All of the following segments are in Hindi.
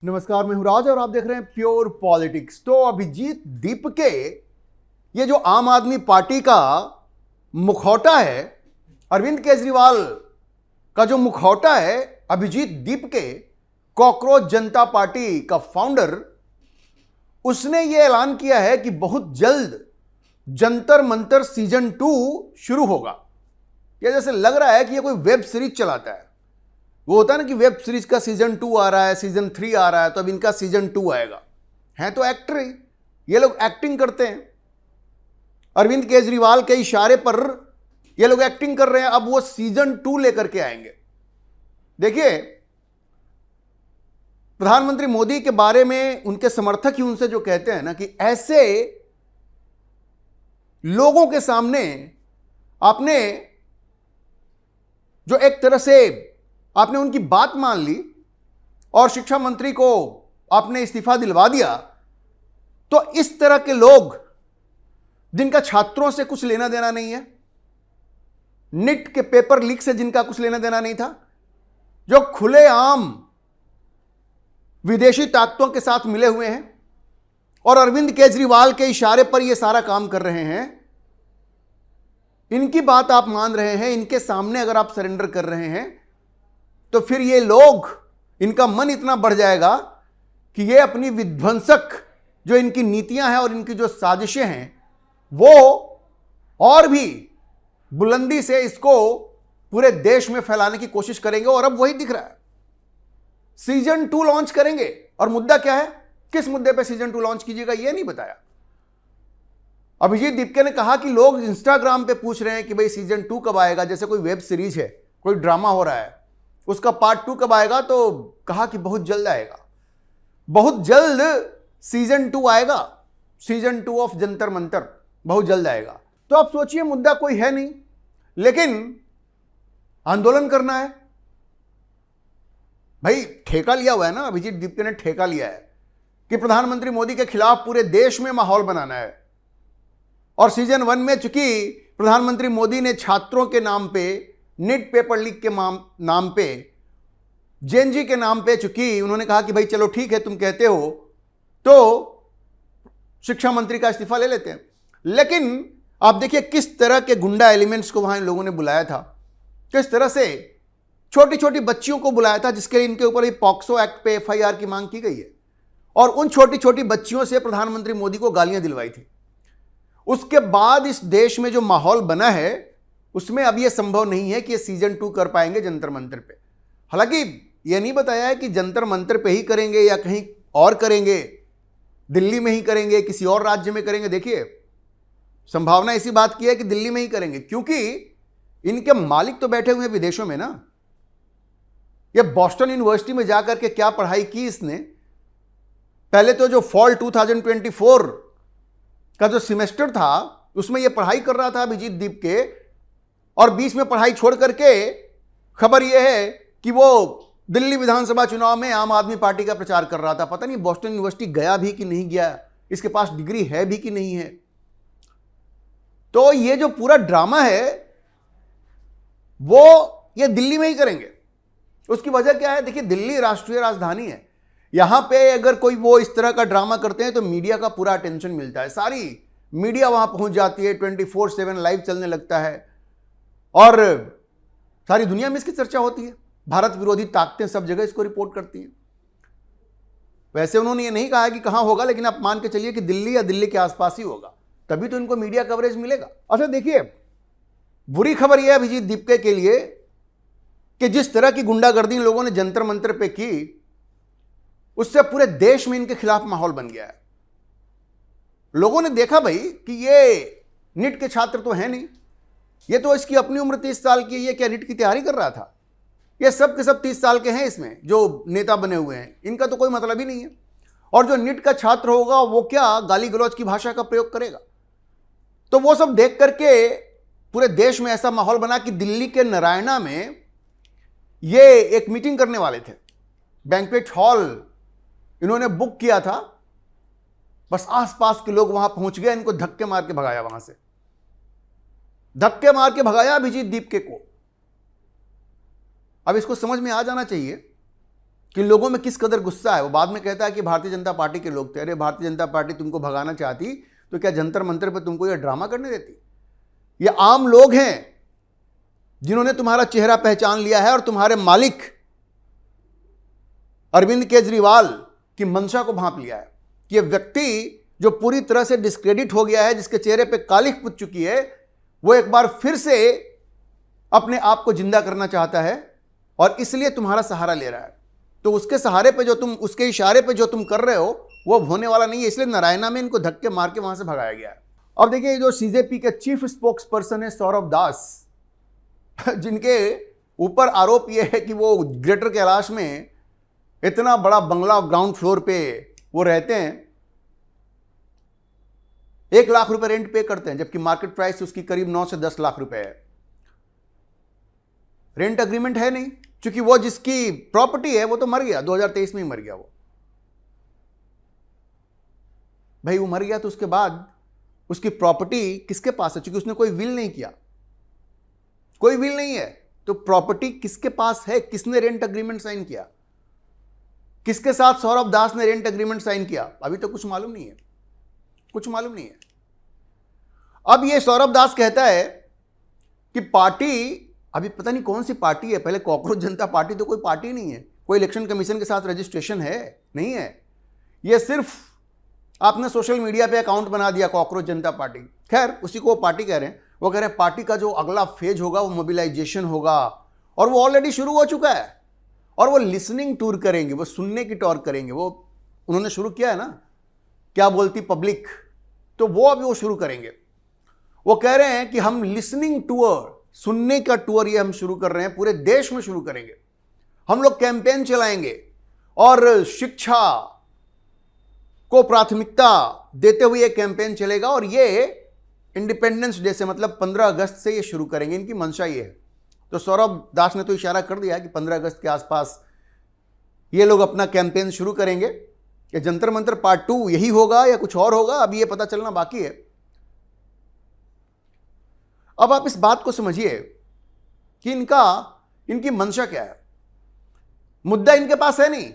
नमस्कार, मैं हूं राज और आप देख रहे हैं प्योर पॉलिटिक्स। तो अभिजीत दीपके, ये जो आम आदमी पार्टी का मुखौटा है, अरविंद केजरीवाल का जो मुखौटा है, अभिजीत दीपके कॉकरोच जनता पार्टी का फाउंडर, उसने ये ऐलान किया है कि बहुत जल्द जंतर मंतर सीजन 2 शुरू होगा। ये जैसे लग रहा है कि ये कोई वेब सीरीज चलाता है। वो होता है ना कि वेब सीरीज का सीजन 2 आ रहा है, सीजन 3 आ रहा है, तो अब इनका सीजन 2 आएगा। हैं तो एक्टर ही, ये लोग एक्टिंग करते हैं। अरविंद केजरीवाल के इशारे पर ये लोग एक्टिंग कर रहे हैं। अब वो सीजन 2 लेकर के आएंगे। देखिए, प्रधानमंत्री मोदी के बारे में उनके समर्थक ही उनसे जो कहते हैं ना कि ऐसे लोगों के सामने आपने जो एक तरह से आपने उनकी बात मान ली और शिक्षा मंत्री को आपने इस्तीफा दिलवा दिया, तो इस तरह के लोग जिनका छात्रों से कुछ लेना देना नहीं है, नीट के पेपर लीक से जिनका कुछ लेना देना नहीं था, जो खुलेआम विदेशी ताकतों के साथ मिले हुए हैं और अरविंद केजरीवाल के इशारे पर यह सारा काम कर रहे हैं, इनकी बात आप मान रहे हैं, इनके सामने अगर आप सरेंडर कर रहे हैं, तो फिर ये लोग, इनका मन इतना बढ़ जाएगा कि ये अपनी विध्वंसक जो इनकी नीतियां हैं और इनकी जो साजिशें हैं, वो और भी बुलंदी से इसको पूरे देश में फैलाने की कोशिश करेंगे। और अब वही दिख रहा है, सीजन 2 लॉन्च करेंगे। और मुद्दा क्या है, किस मुद्दे पे सीजन 2 लॉन्च कीजिएगा, ये नहीं बताया। अभिजीत दीपके ने कहा कि लोग इंस्टाग्राम पे पूछ रहे हैं कि भाई सीजन 2 कब आएगा, जैसे कोई वेब सीरीज है, कोई ड्रामा हो रहा है, उसका पार्ट 2 कब आएगा। तो कहा कि बहुत जल्द आएगा, बहुत जल्द सीजन 2 आएगा, सीजन 2 ऑफ जंतर मंतर बहुत जल्द आएगा। तो आप सोचिए, मुद्दा कोई है नहीं, लेकिन आंदोलन करना है। भाई ठेका लिया हुआ है ना, अभिजीत दीपके ने ठेका लिया है कि प्रधानमंत्री मोदी के खिलाफ पूरे देश में माहौल बनाना है। और सीजन 1 में चूंकि प्रधानमंत्री मोदी ने छात्रों के नाम पे, नीट पेपर लीक के नाम पे, जेएनजी के नाम पे, चूंकि उन्होंने कहा कि भाई चलो ठीक है तुम कहते हो, तो शिक्षा मंत्री का इस्तीफा ले लेते हैं। लेकिन आप देखिए किस तरह के गुंडा एलिमेंट्स को वहां इन लोगों ने बुलाया था, किस तरह से छोटी छोटी बच्चियों को बुलाया था, जिसके लिए इनके ऊपर ही पॉक्सो एक्ट पे FIR की मांग की गई है। और उन छोटी छोटी बच्चियों से प्रधानमंत्री मोदी को गालियां दिलवाई थी। उसके बाद इस देश में जो माहौल बना है, उसमें अब यह संभव नहीं है कि ये सीजन 2 कर पाएंगे जंतर मंतर पे। हालांकि यह नहीं बताया है कि जंतर मंतर पे ही करेंगे या कहीं और करेंगे, दिल्ली में ही करेंगे, किसी और राज्य में करेंगे। देखिए, संभावना इसी बात की है कि दिल्ली में ही करेंगे, क्योंकि इनके मालिक तो बैठे हुए हैं विदेशों में ना। ये बॉस्टन यूनिवर्सिटी में जाकर के क्या पढ़ाई की इसने। पहले तो जो फॉल 2024 का जो सेमेस्टर था, उसमें यह पढ़ाई कर रहा था अभिजीत दीपके, और बीच में पढ़ाई छोड़ करके खबर यह है कि वो दिल्ली विधानसभा चुनाव में आम आदमी पार्टी का प्रचार कर रहा था। पता नहीं बॉस्टन यूनिवर्सिटी गया भी कि नहीं गया, इसके पास डिग्री है भी कि नहीं है। तो ये जो पूरा ड्रामा है, वो ये दिल्ली में ही करेंगे। उसकी वजह क्या है, देखिए दिल्ली राष्ट्रीय राजधानी है, यहां पे अगर कोई वो इस तरह का ड्रामा करते हैं तो मीडिया का पूरा अटेंशन मिलता है, सारी मीडिया वहां पहुंच जाती है, 24/7 लाइव चलने लगता है और सारी दुनिया में इसकी चर्चा होती है। भारत विरोधी ताकतें सब जगह इसको रिपोर्ट करती हैं। वैसे उन्होंने ये नहीं कहा कि कहां होगा, लेकिन आप मान के चलिए कि दिल्ली या दिल्ली के आसपास ही होगा, तभी तो इनको मीडिया कवरेज मिलेगा। अच्छा देखिए, बुरी खबर यह है अभिजीत दीपके के लिए कि जिस तरह की गुंडागर्दी इन लोगों ने जंतर मंतर पे की, उससे पूरे देश में इनके खिलाफ माहौल बन गया है। लोगों ने देखा भाई कि ये नीट के छात्र तो हैं नहीं, ये तो इसकी अपनी उम्र 30 साल की है, ये क्या नीट की तैयारी कर रहा था। ये सब के सब 30 साल के हैं, इसमें जो नेता बने हुए हैं, इनका तो कोई मतलब ही नहीं है। और जो नीट का छात्र होगा वो क्या गाली गलौज की भाषा का प्रयोग करेगा। तो वो सब देख करके पूरे देश में ऐसा माहौल बना कि दिल्ली के नारायणा में ये एक मीटिंग करने वाले थे, बैंक्वेट हॉल इन्होंने बुक किया था, बस आसपास के लोग वहां पहुंच गए, इनको धक्के मार के भगाया, वहां से धक्के मार के भगाया अभिजीत दीपके को। अब इसको समझ में आ जाना चाहिए कि लोगों में किस कदर गुस्सा है। वो बाद में कहता है कि भारतीय जनता पार्टी के लोग थे। अरे भारतीय जनता पार्टी तुमको भगाना चाहती तो क्या जंतर मंतर पर तुमको यह ड्रामा करने देती? ये आम लोग हैं जिन्होंने तुम्हारा चेहरा पहचान लिया है और तुम्हारे मालिक अरविंद केजरीवाल की मंशा को भांप लिया है कि यह व्यक्ति जो पूरी तरह से डिस्क्रेडिट हो गया है, जिसके चेहरे पे कालिख पुत चुकी है, वो एक बार फिर से अपने आप को जिंदा करना चाहता है और इसलिए तुम्हारा सहारा ले रहा है। तो उसके सहारे पे जो तुम, उसके इशारे पे जो तुम कर रहे हो वो होने वाला नहीं है। इसलिए नारायणा में इनको धक्के मार के वहां से भगाया गया है। अब देखिए, जो सीजेपी के चीफ स्पोक्स पर्सन है सौरभ दास, जिनके ऊपर आरोप यह है कि वो ग्रेटर कैलाश में इतना बड़ा बंगला ग्राउंड फ्लोर पे वो रहते हैं, 1 लाख रुपए रेंट पे करते हैं, जबकि मार्केट प्राइस उसकी करीब 9 से 10 लाख रुपए है। रेंट अग्रीमेंट है नहीं, क्योंकि वो जिसकी प्रॉपर्टी है वो तो मर गया, 2023 में ही मर गया वो। भाई वो मर गया तो उसके बाद उसकी प्रॉपर्टी किसके पास है? क्योंकि उसने कोई विल नहीं किया, कोई विल नहीं है, तो प्रॉपर्टी किसके पास है? किसने रेंट अग्रीमेंट साइन किया? किसके साथ सौरभ दास ने रेंट अग्रीमेंट साइन किया? अभी तो कुछ मालूम नहीं है, कुछ मालूम नहीं है। अब ये सौरभ दास कहता है कि पार्टी, अभी पता नहीं कौन सी पार्टी है, पहले कॉकरोच जनता पार्टी तो कोई पार्टी नहीं है, कोई इलेक्शन कमीशन के साथ रजिस्ट्रेशन है नहीं है, ये सिर्फ आपने सोशल मीडिया पे अकाउंट बना दिया कॉकरोच जनता पार्टी। खैर, उसी को वो पार्टी कह रहे हैं। वो कह रहे हैं पार्टी का जो अगला फेज होगा वो मोबिलाइजेशन होगा, और वो ऑलरेडी शुरू हो चुका है। और वो लिसनिंग टूर करेंगे, वो सुनने की टूर करेंगे, वो उन्होंने शुरू किया है ना, क्या बोलती पब्लिक, तो वो अभी वो शुरू करेंगे। वो कह रहे हैं कि हम लिसनिंग टूर, सुनने का टूर ये हम शुरू कर रहे हैं, पूरे देश में शुरू करेंगे। हम लोग कैंपेन चलाएंगे और शिक्षा को प्राथमिकता देते हुए ये कैंपेन चलेगा, और ये इंडिपेंडेंस डे से, मतलब 15 अगस्त से ये शुरू करेंगे। इनकी मंशा ये है। तो सौरभ दास ने तो इशारा कर दिया कि 15 अगस्त के आसपास ये लोग अपना कैंपेन शुरू करेंगे। ये जंतर मंतर पार्ट 2 यही होगा या कुछ और होगा, अभी ये पता चलना बाकी है। अब आप इस बात को समझिए कि इनकी मंशा क्या है। मुद्दा इनके पास है नहीं।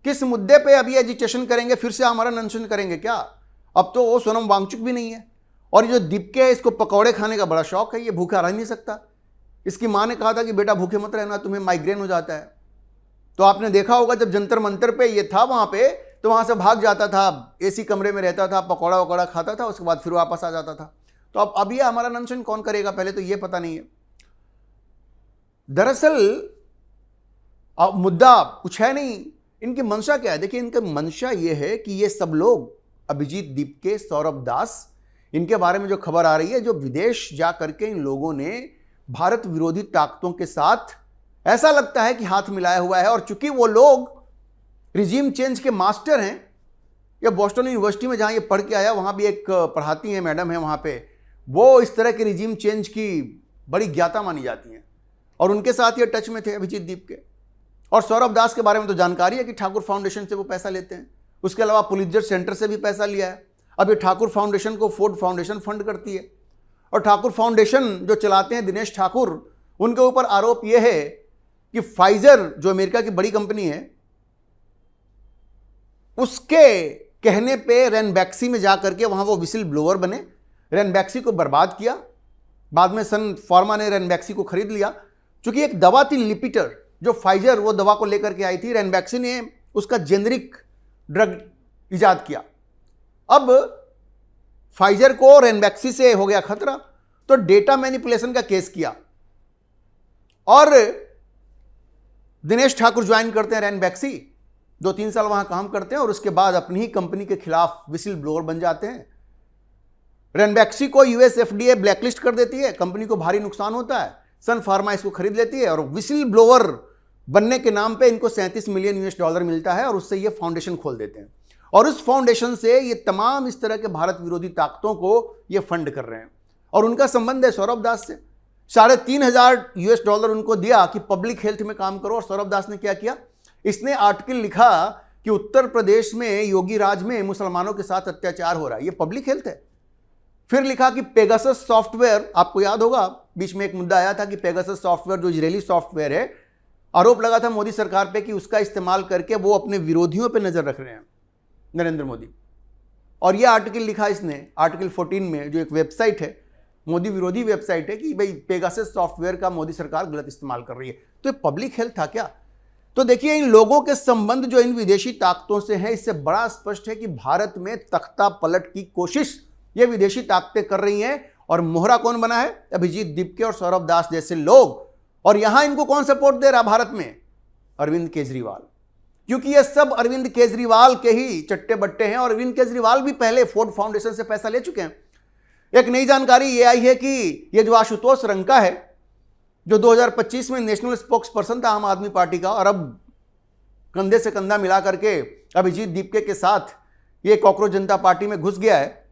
किस मुद्दे पे अभी एजिटेशन करेंगे, फिर से हमारा अनशन करेंगे क्या? अब तो वो सोनम वांगचुक भी नहीं है, और ये जो दीपके है इसको पकौड़े खाने का बड़ा शौक है, ये भूखा रह नहीं सकता। इसकी माँ ने कहा था कि बेटा भूखे मत रहना, तुम्हें माइग्रेन हो जाता है। तो आपने देखा होगा जब जंतर मंतर पे ये था वहां पे, तो वहां से भाग जाता था, एसी कमरे में रहता था, पकौड़ा वकौड़ा खाता था, उसके बाद फिर वापस आ जाता था। तो अब ये हमारा अनशन कौन करेगा, पहले तो ये पता नहीं है। दरअसल अब मुद्दा कुछ है नहीं, इनकी मंशा क्या है? देखिए, इनकी मंशा ये है कि ये सब लोग, अभिजीत दीपके, सौरभ दास, इनके बारे में जो खबर आ रही है, जो विदेश जा करके इन लोगों ने भारत विरोधी ताकतों के साथ ऐसा लगता है कि हाथ मिलाया हुआ है। और चूंकि वो लोग रिजीम चेंज के मास्टर हैं, या बोस्टन यूनिवर्सिटी में जहां ये पढ़ के आया, वहां भी एक पढ़ाती हैं मैडम है वहां पे, वो इस तरह के रिजीम चेंज की बड़ी ज्ञाता मानी जाती हैं, और उनके साथ ये टच में थे अभिजीत दीपके। और सौरभ दास के बारे में तो जानकारी है कि ठाकुर फाउंडेशन से वो पैसा लेते हैं। उसके अलावा पुलित्जर सेंटर से भी पैसा लिया है। अब ये ठाकुर फाउंडेशन को फोर्ड फाउंडेशन फंड करती है, और ठाकुर फाउंडेशन जो चलाते हैं दिनेश ठाकुर, उनके ऊपर आरोप यह है कि फाइजर जो अमेरिका की बड़ी कंपनी है, उसके कहने पे रैनबैक्सी में जाकर के वहां वो विसिल ब्लोअर बने, रैनबैक्सी को बर्बाद किया। बाद में सन फार्मा ने रैनबैक्सी को खरीद लिया। क्योंकि एक दवा थी लिपिटर, जो फाइजर वो दवा को लेकर के आई थी, रैनबैक्सी ने उसका जेनरिक ड्रग इजाद किया। अब फाइजर को रैनबैक्सी से हो गया खतरा, तो डेटा मैनिपुलेशन का केस किया, और दिनेश ठाकुर ज्वाइन करते हैं रैनबैक्सी, 2-3 साल वहां काम करते हैं, और उसके बाद अपनी ही कंपनी के खिलाफ विसिल ब्लोअर बन जाते हैं। रैनबैक्सी को यूएस एफडीए ब्लैकलिस्ट कर देती है, कंपनी को भारी नुकसान होता है, सन फार्मा इसको खरीद लेती है, और विसिल ब्लोअर बनने के नाम पे इनको $37 मिलियन मिलता है, और उससे ये फाउंडेशन खोल देते हैं, और उस फाउंडेशन से ये तमाम इस तरह के भारत विरोधी ताकतों को ये फंड कर रहे हैं। और उनका संबंध है सौरभ दास से। $3,500 उनको दिया कि पब्लिक हेल्थ में काम करो, और सौरभ दास ने क्या किया? इसने आर्टिकल लिखा कि उत्तर प्रदेश में योगी राज में मुसलमानों के साथ अत्याचार हो रहा है, ये पब्लिक हेल्थ है। फिर लिखा कि पेगासस सॉफ्टवेयर, आपको याद होगा बीच में एक मुद्दा आया था कि पेगासस सॉफ्टवेयर जो इजरायली सॉफ्टवेयर है, आरोप लगा था मोदी सरकार पे कि उसका इस्तेमाल करके वो अपने विरोधियों पे नजर रख रहे हैं नरेंद्र मोदी। और यह आर्टिकल लिखा इसने आर्टिकल 14 में, जो एक वेबसाइट है, मोदी विरोधी वेबसाइट है, कि भाई पेगासस सॉफ्टवेयर का मोदी सरकार गलत इस्तेमाल कर रही है। तो ये पब्लिक हेल्थ था क्या? तो देखिए, इन लोगों के संबंध जो इन विदेशी ताकतों से है, इससे बड़ा स्पष्ट है कि भारत में तख्ता पलट की कोशिश ये विदेशी ताकतें कर रही हैं। और मोहरा कौन बना है? अभिजीत दीपके और सौरभ दास जैसे लोग। और यहां इनको कौन सपोर्ट दे रहा भारत में? अरविंद केजरीवाल। क्योंकि ये सब अरविंद केजरीवाल के ही चट्टे बट्टे हैं। और अरविंद केजरीवाल भी पहले फोर्ड फाउंडेशन से पैसा ले चुके हैं। एक नई जानकारी ये आई है कि ये जो आशुतोष रंका है, जो 2025 में नेशनल स्पोक्स पर्सन था आम आदमी पार्टी का, और अब कंधे से कंधा मिला करके अभिजीत दीपके के साथ ये कॉकरोच जनता पार्टी में घुस गया है।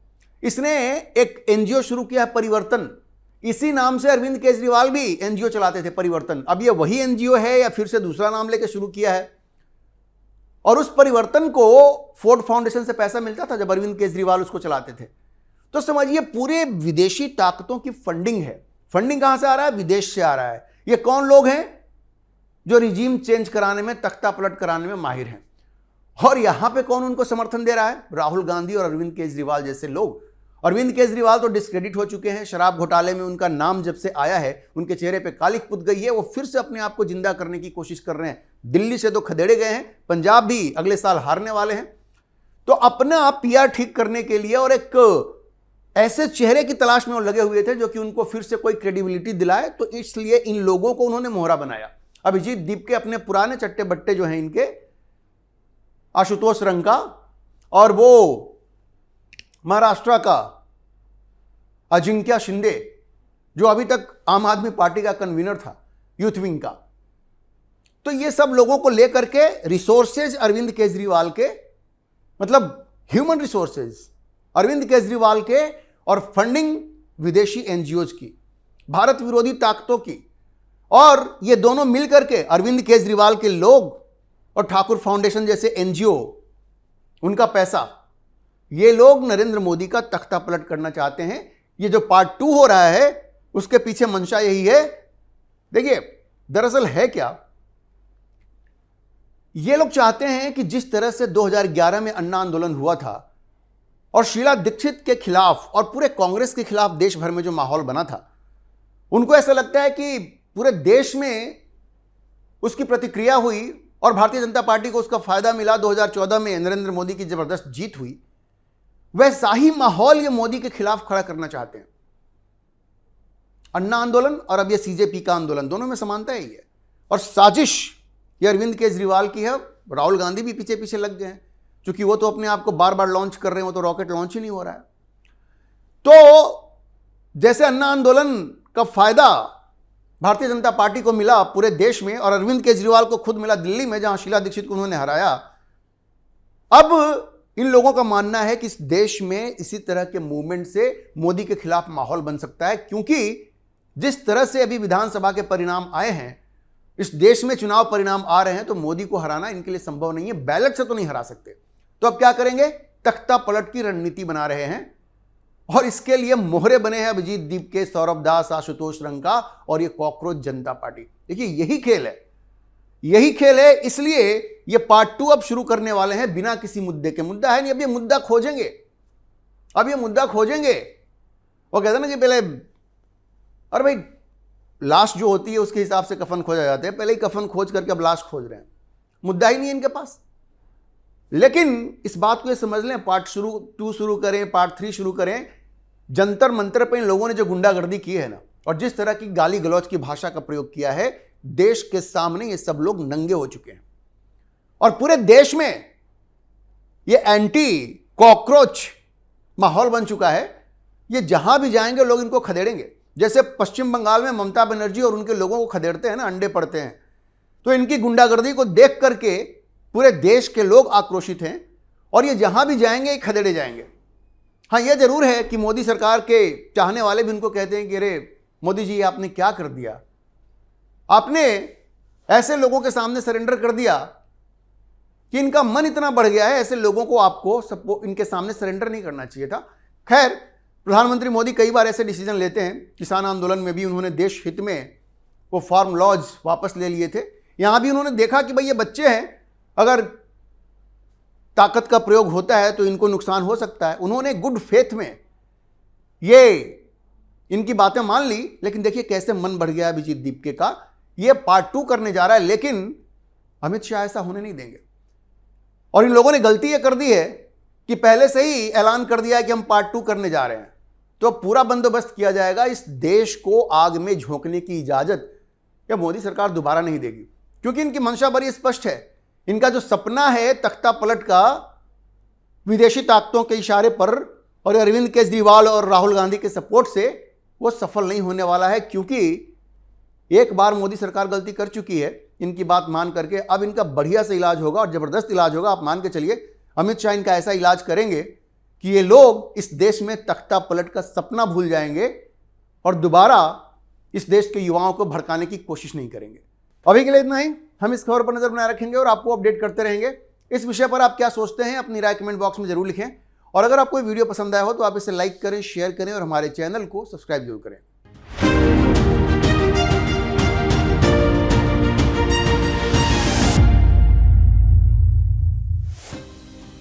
इसने एक एनजीओ शुरू किया है, परिवर्तन। इसी नाम से अरविंद केजरीवाल भी एनजीओ चलाते थे, परिवर्तन। अब ये वही एनजीओ है या फिर से दूसरा नाम लेकर शुरू किया है? और उस परिवर्तन को फोर्ड फाउंडेशन से पैसा मिलता था जब अरविंद केजरीवाल उसको चलाते थे। तो समझिए, पूरे विदेशी ताकतों की फंडिंग है। फंडिंग कहां से आ रहा है? विदेश से आ रहा है। ये कौन लोग हैं? जो रिजीम चेंज कराने में, तख्ता पलट कराने में माहिर हैं। और यहां पे कौन उनको समर्थन दे रहा है? राहुल गांधी और अरविंद केजरीवाल जैसे लोग। अरविंद केजरीवाल तो डिस्क्रेडिट हो चुके हैं। शराब घोटाले में उनका नाम जब से आया है, उनके चेहरे पे कालिख पुत गई है। वो फिर से अपने आप को जिंदा करने की कोशिश कर रहे हैं। दिल्ली से तो खदेड़े गए हैं, पंजाब भी अगले साल हारने वाले हैं। तो अपना पीआर ठीक करने के लिए और एक ऐसे चेहरे की तलाश में वो लगे हुए थे जो कि उनको फिर से कोई क्रेडिबिलिटी दिलाए। तो इसलिए इन लोगों को उन्होंने मोहरा बनाया। अभिजीत दीपके अपने पुराने चट्टे बट्टे जो हैं इनके, आशुतोष रंका, और वो महाराष्ट्र का अजिंक्य शिंदे, जो अभी तक आम आदमी पार्टी का कन्वीनर था, यूथ विंग का। तो ये सब लोगों को लेकर के रिसोर्सेज अरविंद केजरीवाल के, मतलब ह्यूमन रिसोर्सेज अरविंद केजरीवाल के, और फंडिंग विदेशी एनजीओज की, भारत विरोधी ताकतों की। और ये दोनों मिलकर के अरविंद केजरीवाल के लोग और ठाकुर फाउंडेशन जैसे एनजीओ, उनका पैसा, ये लोग नरेंद्र मोदी का तख्ता पलट करना चाहते हैं। ये जो पार्ट 2 हो रहा है, उसके पीछे मंशा यही है। देखिए, दरअसल है क्या, ये लोग चाहते हैं कि जिस तरह से 2011 में अन्ना आंदोलन हुआ था और शीला दीक्षित के खिलाफ और पूरे कांग्रेस के खिलाफ देश भर में जो माहौल बना था, उनको ऐसा लगता है कि पूरे देश में उसकी प्रतिक्रिया हुई और भारतीय जनता पार्टी को उसका फायदा मिला। 2014 में नरेंद्र मोदी की जबरदस्त जीत हुई। वैसा ही माहौल ये मोदी के खिलाफ खड़ा करना चाहते हैं। अन्ना आंदोलन और अब ये सीजेपी का आंदोलन, दोनों में समानता ही है। और साजिश ये अरविंद केजरीवाल की है। राहुल गांधी भी पीछे पीछे लग गए हैं, क्योंकि वो तो अपने आप को बार बार लॉन्च कर रहे हैं, वो तो रॉकेट लॉन्च ही नहीं हो रहा है। तो जैसे अन्ना आंदोलन का फायदा भारतीय जनता पार्टी को मिला पूरे देश में, और अरविंद केजरीवाल को खुद मिला दिल्ली में, जहां शीला दीक्षित को उन्होंने हराया। अब इन लोगों का मानना है कि इस देश में इसी तरह के मूवमेंट से मोदी के खिलाफ माहौल बन सकता है, क्योंकि जिस तरह से अभी विधानसभा के परिणाम आए हैं, इस देश में चुनाव परिणाम आ रहे हैं, तो मोदी को हराना इनके लिए संभव नहीं है। बैलेट से तो नहीं हरा सकते। तो अब क्या करेंगे? तख्ता पलट की रणनीति बना रहे हैं। और इसके लिए मोहरे बने हैं अभिजीत दीपके, सौरभ दास, आशुतोष रंका और ये कॉकरोच जनता पार्टी। देखिए, यही खेल है, यही खेल है। इसलिए ये पार्ट 2 अब शुरू करने वाले हैं बिना किसी मुद्दे के। मुद्दा है नहीं, अब ये मुद्दा खोजेंगे। अब ये मुद्दा खोजेंगे। वो कहते हैं ना कि पहले, अरे भाई, लाश जो होती है उसके हिसाब से कफन खोजा जाता है। पहले ही कफन खोज करके अब लाश खोज रहे हैं। मुद्दा ही नहीं है इनके पास। लेकिन इस बात को ये समझ लें, पार्ट 2 शुरू करें, पार्ट 3 शुरू करें, जंतर मंतर पर इन लोगों ने जो गुंडागर्दी की है ना, और जिस तरह की गाली गलौज की भाषा का प्रयोग किया है, देश के सामने ये सब लोग नंगे हो चुके हैं। और पूरे देश में ये एंटी कॉकरोच माहौल बन चुका है। ये जहां भी जाएंगे लोग इनको खदेड़ेंगे। जैसे पश्चिम बंगाल में ममता बनर्जी और उनके लोगों को खदेड़ते हैं ना, अंडे पड़ते हैं, तो इनकी गुंडागर्दी को देख करके पूरे देश के लोग आक्रोशित हैं और ये जहां भी जाएंगे खदेड़े जाएंगे। हाँ, यह जरूर है कि मोदी सरकार के चाहने वाले भी उनको कहते हैं कि अरे मोदी जी, आपने क्या कर दिया, आपने ऐसे लोगों के सामने सरेंडर कर दिया कि इनका मन इतना बढ़ गया है। ऐसे लोगों को आपको सबको इनके सामने सरेंडर नहीं करना चाहिए था। खैर, प्रधानमंत्री मोदी कई बार ऐसे डिसीजन लेते हैं। किसान आंदोलन में भी उन्होंने देश हित में वो फार्म लॉज वापस ले लिए थे। यहां भी उन्होंने देखा कि भाई ये बच्चे हैं, अगर ताकत का प्रयोग होता है तो इनको नुकसान हो सकता है। उन्होंने गुड फेथ में ये इनकी बातें मान ली, लेकिन देखिए कैसे मन बढ़ गया अभिजीत दीपके का। ये पार्ट 2 करने जा रहा है, लेकिन अमित शाह ऐसा होने नहीं देंगे। और इन लोगों ने गलती ये कर दी है कि पहले से ही ऐलान कर दिया है कि हम पार्ट 2 करने जा रहे हैं, तो पूरा बंदोबस्त किया जाएगा। इस देश को आग में झोंकने की इजाजत या मोदी सरकार दोबारा नहीं देगी, क्योंकि इनकी मंशा बड़ी स्पष्ट है। इनका जो सपना है तख्ता पलट का विदेशी ताकतों के इशारे पर और अरविंद केजरीवाल और राहुल गांधी के सपोर्ट से, वो सफल नहीं होने वाला है, क्योंकि एक बार मोदी सरकार गलती कर चुकी है इनकी बात मान करके। अब इनका बढ़िया से इलाज होगा और जबरदस्त इलाज होगा। आप मान के चलिए अमित शाह इनका ऐसा इलाज करेंगे कि ये लोग इस देश में तख्ता पलट का सपना भूल जाएंगे और दोबारा इस देश के युवाओं को भड़काने की कोशिश नहीं करेंगे। अभी के लिए इतना ही। हम इस खबर पर नजर बनाए रखेंगे और आपको अपडेट करते रहेंगे। इस विषय पर आप क्या सोचते हैं, अपनी राय कमेंट बॉक्स में जरूर लिखें। और अगर आपको वीडियो पसंद आया हो तो आप इसे लाइक करें, शेयर करें और हमारे चैनल को सब्सक्राइब जरूर करें।